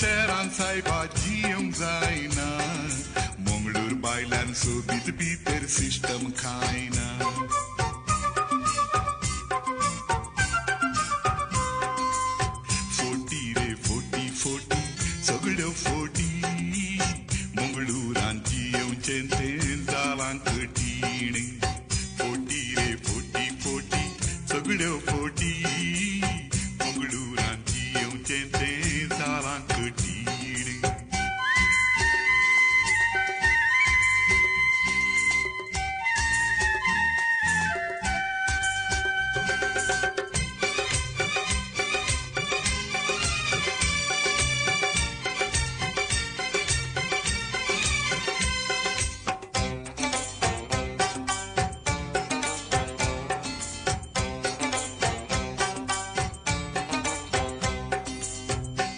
शहरान सायबाची येवंक जायना मंगळूर बायल्यान सोबीत भितर सिस्टम खायना फोटी रे फोटी फोटी सगळ्यो फोटी मंगळूरांची येवचें तें जालां कठीण फोटी रे फोटी फोटी सगळ्यो फोटी मंगळूरांची येवचें तें जालां कठीण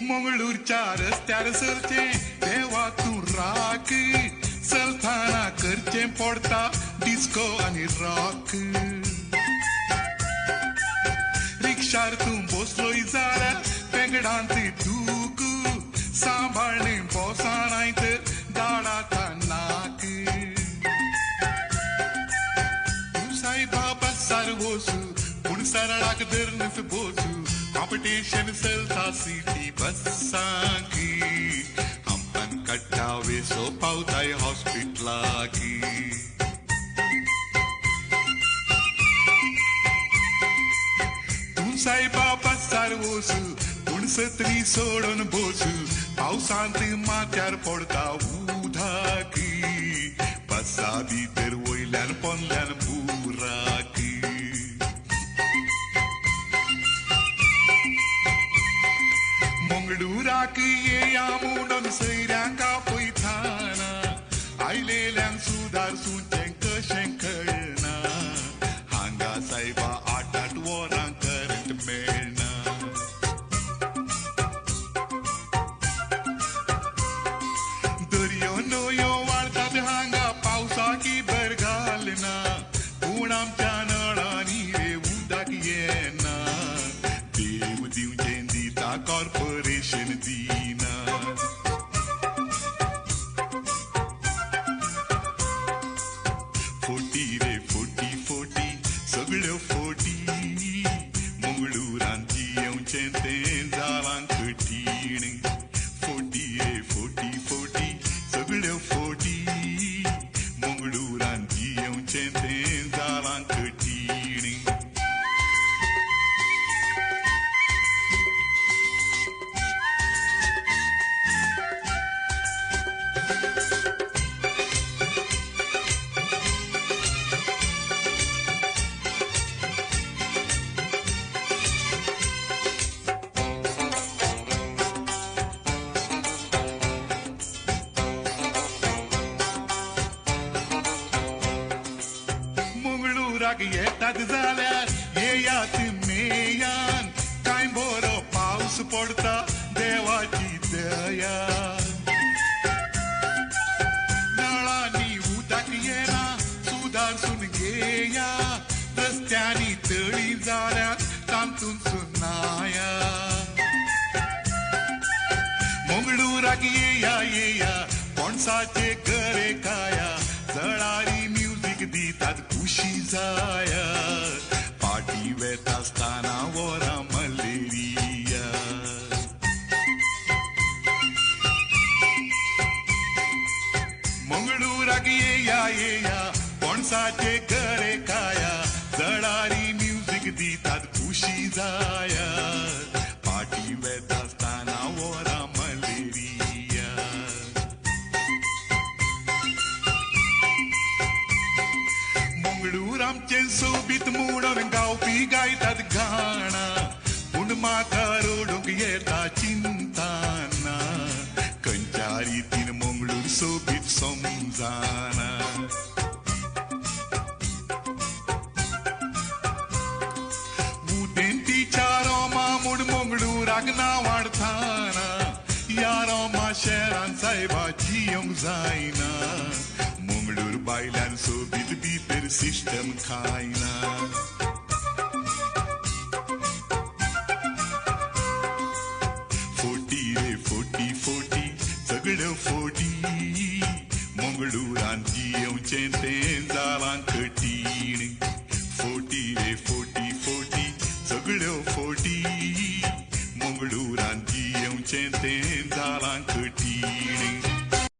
मंगळूरच्या रस्त्यार सरचें देवा तूं राख चलताना करचें पडटा डिस्को आनी रॉक रिक्षार तूं बसलोय जाल्यार पेंगडांत दूक सांबाळ्ळें बोसान आयतर दाडाचा नाक तूं सायबा बसार वचू पूण सरळाक धरनच बोसू कॉम्पिटिशन चलता सिटी बसांकी हंपान कट्टा वेसो पावताय हॉस्पिटलाकी तूं सायबा बसार वचू पूण सत्री सोडून बोसू पावसांत माथ्यार पडता उदाकी बसा भितर वयल्यान पोंदल्यान बुराकी मंगळूराक येया म्हणून सयऱ्यांक आपयताना आयलेल्यांक सुदारसून तें कशें कळना हांगा सायबा 8-8 वरां करंट मेळना दर्यो न्हंयो वाळटात हांगा पावसाकी भर घालना पूण आमच्या नळांनी रे उदक येना देव दिवचें दिता कॉर्पोरेशन दिना फोटी रे फोटी फोटी सगळ्यो फोटी मंगळूरांची येवचें तें जालां कठीण फोटी रे फोटी फोटी सगळ्यो फोटी मंगळूरांची येवचें तें जालां कठीण मंगळूराक येतात जाल्यार येयात मेयान कांय बरो पावस पडटा देवाची दया नळांनी उदक येना सुदारसून घेया रस्त्यांनी तळी जाल्यात तांतून सुनाया मंगळूराक येया येया पणसाचे गरे काया जळारी म्युजीक दितात खुशी जाया पार्टी वेता आसतना वरां मलेरिया मंगळूराक येया येया पणसाचे गरे काया जळारी म्युजीक दितात खुशी जाया पार्टी वेता आसतना वरां मलेरिया मंगळूर आमचें सोबीत म्हणून गावपी गायतात गाणां पूण म्हाका रडूंक येता चिंताना खंयच्या रितीन मंगळूर सोबीत समजाना उदेंतीच्या रोमा म्हूण मंगळूराक नांव वाडताना या रोमा शहरान सायबाची येवंक जायना मंगळूर बायल्यान सोबीत भितर सिस्टम खायना फोटी रे फोटी मंगळूरांची येवचें तें जालां कठीण फोटी रे फोटी फोटी सगळ्यो फोटी मंगळूरांची येवचें तें